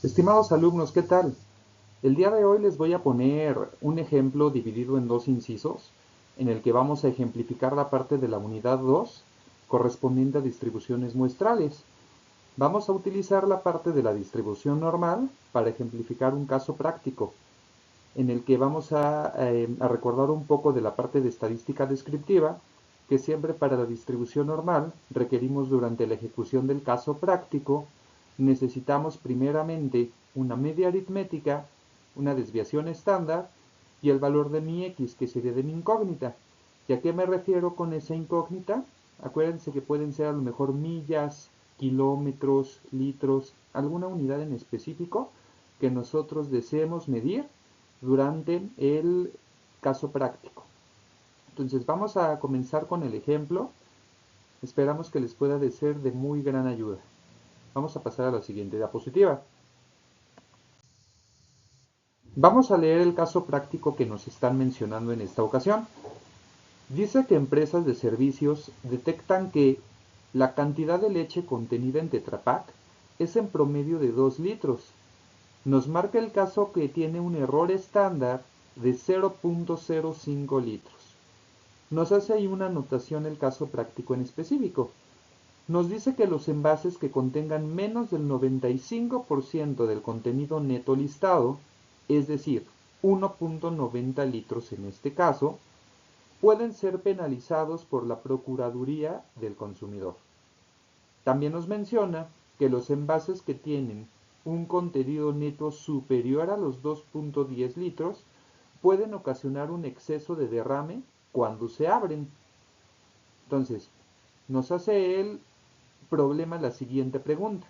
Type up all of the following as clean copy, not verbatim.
Estimados alumnos, ¿qué tal? El día de hoy les voy a poner un ejemplo dividido en dos incisos, en el que vamos a ejemplificar la parte de la unidad 2 correspondiente a distribuciones muestrales. Vamos a utilizar la parte de la distribución normal para ejemplificar un caso práctico, en el que vamos a recordar un poco de la parte de estadística descriptiva, que siempre para la distribución normal requerimos durante la ejecución del caso práctico, necesitamos primeramente una media aritmética, una desviación estándar y el valor de mi x, que sería de mi incógnita. ¿Y a qué me refiero con esa incógnita? Acuérdense que pueden ser a lo mejor millas, kilómetros, litros, alguna unidad en específico que nosotros deseemos medir durante el caso práctico. Entonces vamos a comenzar con el ejemplo. Esperamos que les pueda ser de muy gran ayuda. Vamos a pasar a la siguiente diapositiva. Vamos a leer el caso práctico que nos están mencionando en esta ocasión. Dice que empresas de servicios detectan que la cantidad de leche contenida en Tetra Pak es en promedio de 2 litros. Nos marca el caso que tiene un error estándar de 0.05 litros. Nos hace ahí una anotación el caso práctico en específico. Nos dice que los envases que contengan menos del 95% del contenido neto listado, es decir, 1.90 litros en este caso, pueden ser penalizados por la Procuraduría del Consumidor. También nos menciona que los envases que tienen un contenido neto superior a los 2.10 litros pueden ocasionar un exceso de derrame cuando se abren. Entonces, nos hace el problema la siguiente pregunta.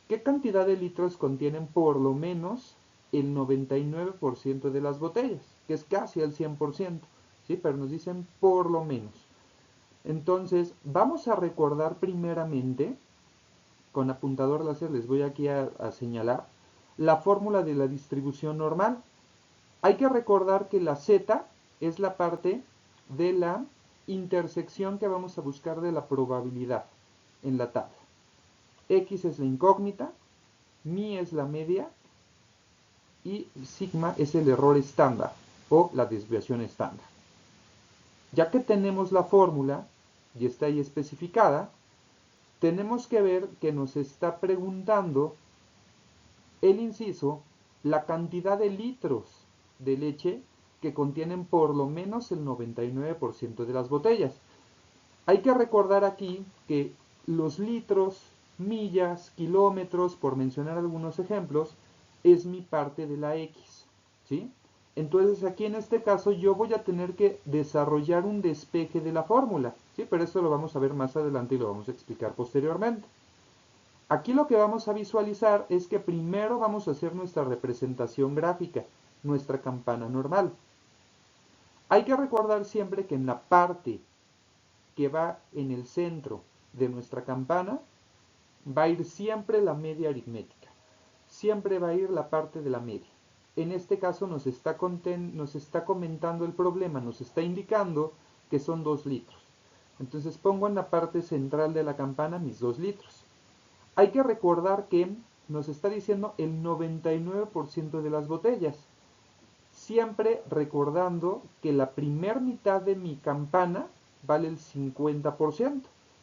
¿Qué cantidad de litros contienen por lo menos el 99% de las botellas? Que es casi el 100%, ¿sí? Pero nos dicen por lo menos. Entonces, vamos a recordar primeramente, con apuntador láser les voy aquí a señalar, la fórmula de la distribución normal. Hay que recordar que la z es la parte de la intersección que vamos a buscar de la probabilidad en la tabla. X es la incógnita, mi es la media y sigma es el error estándar o la desviación estándar. Ya que tenemos la fórmula y está ahí especificada, tenemos que ver que nos está preguntando el inciso la cantidad de litros de leche que contienen por lo menos el 99% de las botellas. Hay que recordar aquí que los litros, millas, kilómetros, por mencionar algunos ejemplos, es mi parte de la X, ¿sí? Entonces aquí en este caso yo voy a tener que desarrollar un despeje de la fórmula, ¿sí? Pero esto lo vamos a ver más adelante y lo vamos a explicar posteriormente. Aquí lo que vamos a visualizar es que primero vamos a hacer nuestra representación gráfica, nuestra campana normal. Hay que recordar siempre que en la parte que va en el centro de nuestra campana va a ir siempre la media aritmética. Siempre va a ir la parte de la media. En este caso nos está comentando el problema, nos está indicando que son 2 litros. Entonces pongo en la parte central de la campana mis 2 litros. Hay que recordar que nos está diciendo el 99% de las botellas. Siempre recordando que la primer mitad de mi campana vale el 50%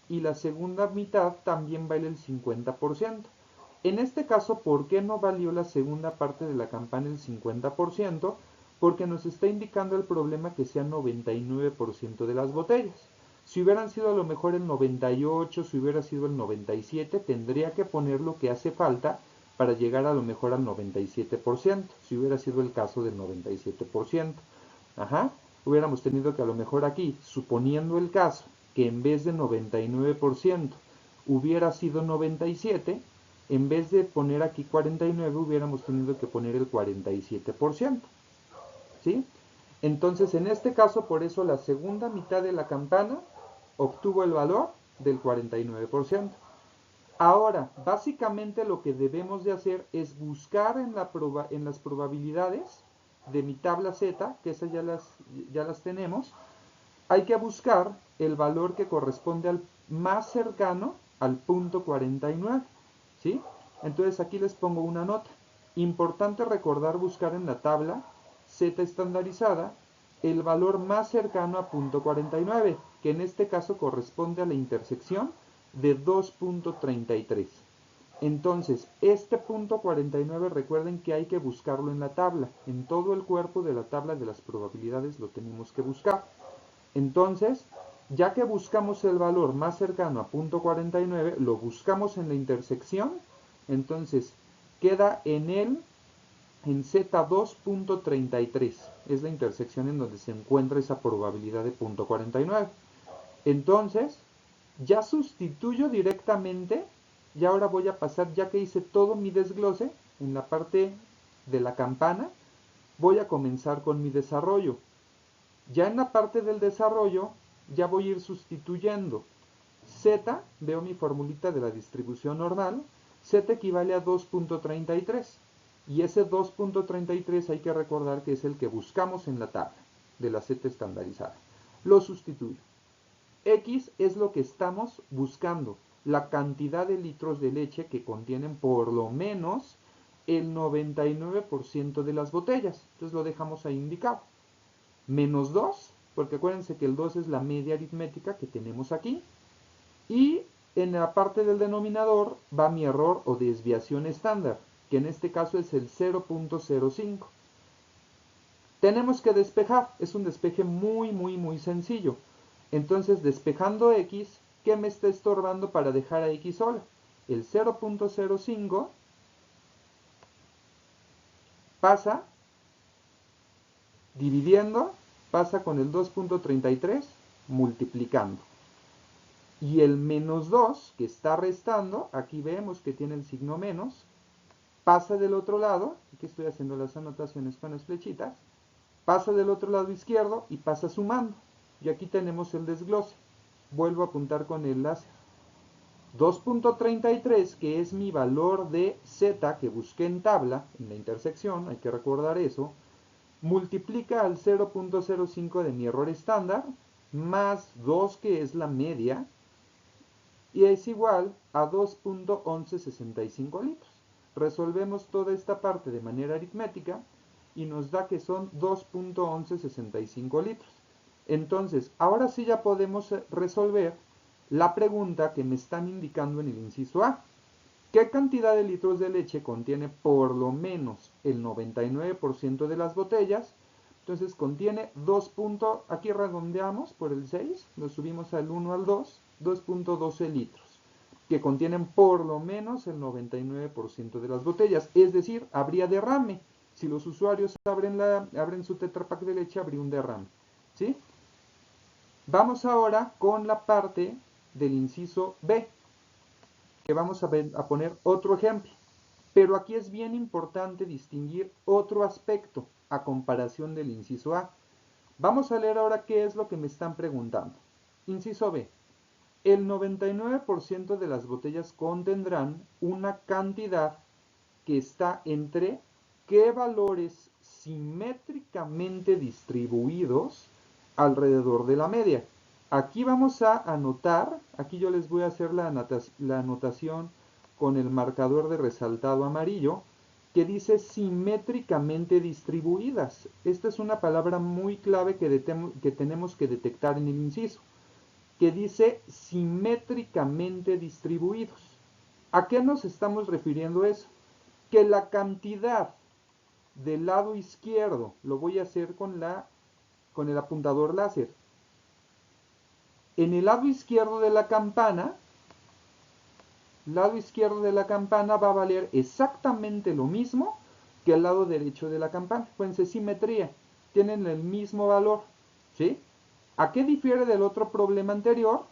y la segunda mitad también vale el 50%. En este caso, ¿por qué no valió la segunda parte de la campana el 50%? Porque nos está indicando el problema que sea 99% de las botellas. Si hubieran sido a lo mejor el 98, si hubiera sido el 97, tendría que poner lo que hace falta para llegar a lo mejor al 97%, si hubiera sido el caso del 97%. Ajá, hubiéramos tenido que a lo mejor aquí, suponiendo el caso, que en vez de 99% hubiera sido 97, en vez de poner aquí 49, hubiéramos tenido que poner el 47%. ¿Sí? Entonces, en este caso, por eso la segunda mitad de la campana obtuvo el valor del 49%. Ahora, básicamente lo que debemos de hacer es buscar en las probabilidades de mi tabla Z, que esas ya las tenemos. Hay que buscar el valor que corresponde al más cercano al punto 49, ¿sí? Entonces aquí les pongo una nota. Importante recordar buscar en la tabla Z estandarizada el valor más cercano a punto 49, que en este caso corresponde a la intersección de 2.33. Entonces, este punto 49 recuerden que hay que buscarlo en la tabla. En todo el cuerpo de la tabla de las probabilidades lo tenemos que buscar. Entonces, ya que buscamos el valor más cercano a punto 49, lo buscamos en la intersección. Entonces, queda en Z2.33. Es la intersección en donde se encuentra esa probabilidad de punto 49. Entonces, ya sustituyo directamente y ahora voy a pasar, ya que hice todo mi desglose en la parte de la campana, voy a comenzar con mi desarrollo. Ya en la parte del desarrollo ya voy a ir sustituyendo. Z, veo mi formulita de la distribución normal, Z equivale a 2.33 y ese 2.33 hay que recordar que es el que buscamos en la tabla de la Z estandarizada. Lo sustituyo. X es lo que estamos buscando, la cantidad de litros de leche que contienen por lo menos el 99% de las botellas. Entonces lo dejamos ahí indicado. Menos 2, porque acuérdense que el 2 es la media aritmética que tenemos aquí. Y en la parte del denominador va mi error o desviación estándar, que en este caso es el 0.05. Tenemos que despejar, es un despeje muy sencillo. Entonces, despejando X, ¿qué me está estorbando para dejar a X sola? El 0.05 pasa dividiendo, pasa con el 2.33 multiplicando. Y el menos 2 que está restando, aquí vemos que tiene el signo menos, pasa del otro lado, aquí estoy haciendo las anotaciones con las flechitas, pasa del otro lado izquierdo y pasa sumando. Y aquí tenemos el desglose. Vuelvo a apuntar con el láser. 2.33, que es mi valor de Z que busqué en tabla, en la intersección, hay que recordar eso, multiplica al 0.05 de mi error estándar, más 2, que es la media, y es igual a 2.1165 litros. Resolvemos toda esta parte de manera aritmética y nos da que son 2.1165 litros. Entonces, ahora sí ya podemos resolver la pregunta que me están indicando en el inciso A. ¿Qué cantidad de litros de leche contiene por lo menos el 99% de las botellas? Entonces contiene 2. Aquí redondeamos por el 6, lo subimos al 1 al 2, 2.12 litros, que contienen por lo menos el 99% de las botellas. Es decir, habría derrame. Si los usuarios abren su Tetra Pak de leche, habría un derrame. ¿Sí? Vamos ahora con la parte del inciso B, que vamos a poner otro ejemplo. Pero aquí es bien importante distinguir otro aspecto a comparación del inciso A. Vamos a leer ahora qué es lo que me están preguntando. Inciso B. El 99% de las botellas contendrán una cantidad que está entre qué valores simétricamente distribuidos alrededor de la media. Aquí vamos a anotar, aquí yo les voy a hacer la anotación con el marcador de resaltado amarillo, que dice simétricamente distribuidas. Esta es una palabra muy clave que tenemos que detectar en el inciso, que dice simétricamente distribuidos. ¿A qué nos estamos refiriendo eso? Que la cantidad del lado izquierdo, lo voy a hacer con el apuntador láser. En el lado izquierdo de la campana va a valer exactamente lo mismo que el lado derecho de la campana. Fíjense, simetría, tienen el mismo valor, ¿sí? ¿A qué difiere del otro problema anterior?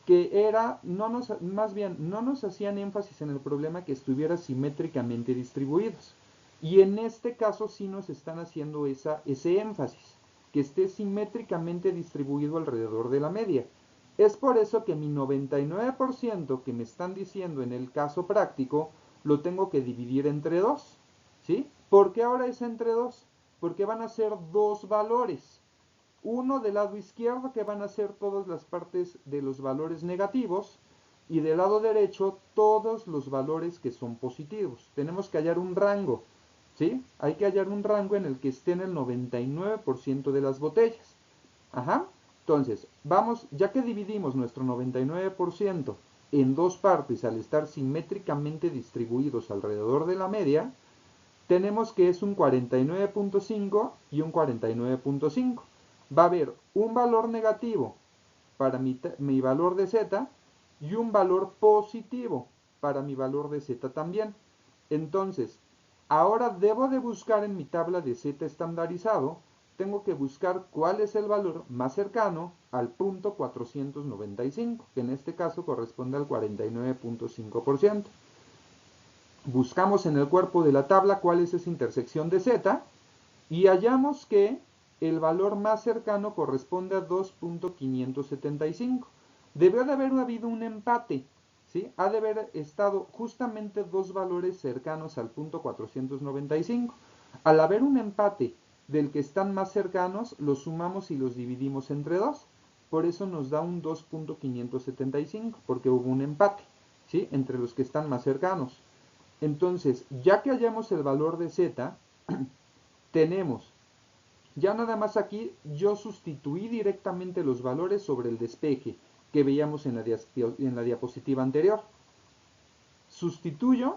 Que era, no nos hacían énfasis en el problema que estuviera simétricamente distribuidos. Y en este caso sí nos están haciendo ese énfasis, que esté simétricamente distribuido alrededor de la media. Es por eso que mi 99% que me están diciendo en el caso práctico, lo tengo que dividir entre 2. ¿Sí? ¿Por qué ahora es entre 2? Porque van a ser dos valores. Uno del lado izquierdo, que van a ser todas las partes de los valores negativos, y del lado derecho todos los valores que son positivos. Tenemos que hallar un rango, ¿sí? Hay que hallar un rango en el que estén el 99% de las botellas. Ajá. Entonces, vamos, ya que dividimos nuestro 99% en dos partes al estar simétricamente distribuidos alrededor de la media, tenemos que es un 49.5 y un 49.5. Va a haber un valor negativo para mi valor de z y un valor positivo para mi valor de z también. Entonces, ahora debo de buscar en mi tabla de z estandarizado, tengo que buscar cuál es el valor más cercano al punto 495, que en este caso corresponde al 49.5%. Buscamos en el cuerpo de la tabla cuál es esa intersección de z y hallamos que el valor más cercano corresponde a 2.575. Debió de haber habido un empate, ¿sí? Ha de haber estado justamente dos valores cercanos al punto 495. Al haber un empate del que están más cercanos, los sumamos y los dividimos entre 2. Por eso nos da un 2.575, porque hubo un empate, ¿sí? Entre los que están más cercanos. Entonces, ya que hallamos el valor de z, tenemos, ya nada más aquí, yo sustituí directamente los valores sobre el despeje que veíamos en la diapositiva anterior. Sustituyo,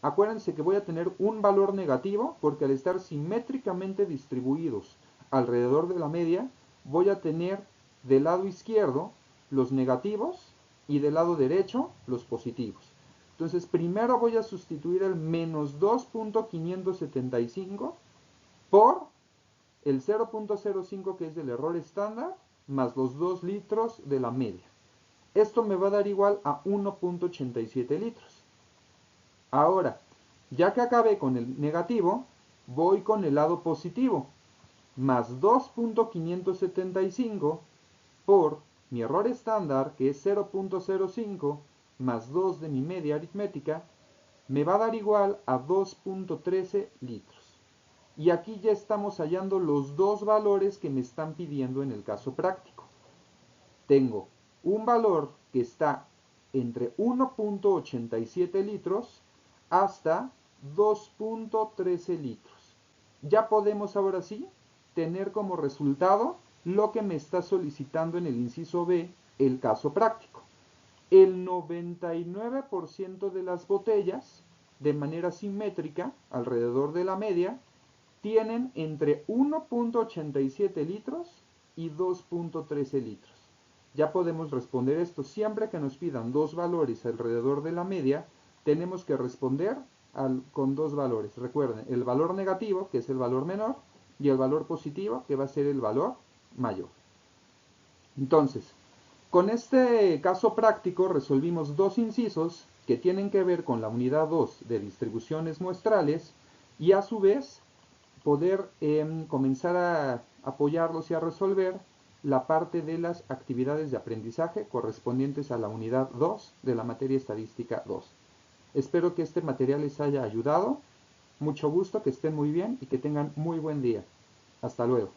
acuérdense que voy a tener un valor negativo, porque al estar simétricamente distribuidos alrededor de la media, voy a tener del lado izquierdo los negativos y del lado derecho los positivos. Entonces, primero voy a sustituir el menos 2.575 por el 0.05 que es del error estándar, más los 2 litros de la media. Esto me va a dar igual a 1.87 litros. Ahora, ya que acabé con el negativo, voy con el lado positivo, más 2.575 por mi error estándar, que es 0.05, más 2 de mi media aritmética, me va a dar igual a 2.13 litros. Y aquí ya estamos hallando los dos valores que me están pidiendo en el caso práctico. Tengo un valor que está entre 1.87 litros hasta 2.13 litros. Ya podemos ahora sí tener como resultado lo que me está solicitando en el inciso B el caso práctico. El 99% de las botellas, de manera simétrica, alrededor de la media, tienen entre 1.87 litros y 2.13 litros. Ya podemos responder esto. Siempre que nos pidan dos valores alrededor de la media, tenemos que responder con dos valores. Recuerden, el valor negativo, que es el valor menor, y el valor positivo, que va a ser el valor mayor. Entonces, con este caso práctico resolvimos dos incisos que tienen que ver con la unidad 2 de distribuciones muestrales y a su vez poder comenzar a apoyarlos y a resolver la parte de las actividades de aprendizaje correspondientes a la unidad 2 de la materia estadística 2. Espero que este material les haya ayudado. Mucho gusto, que estén muy bien y que tengan muy buen día. Hasta luego.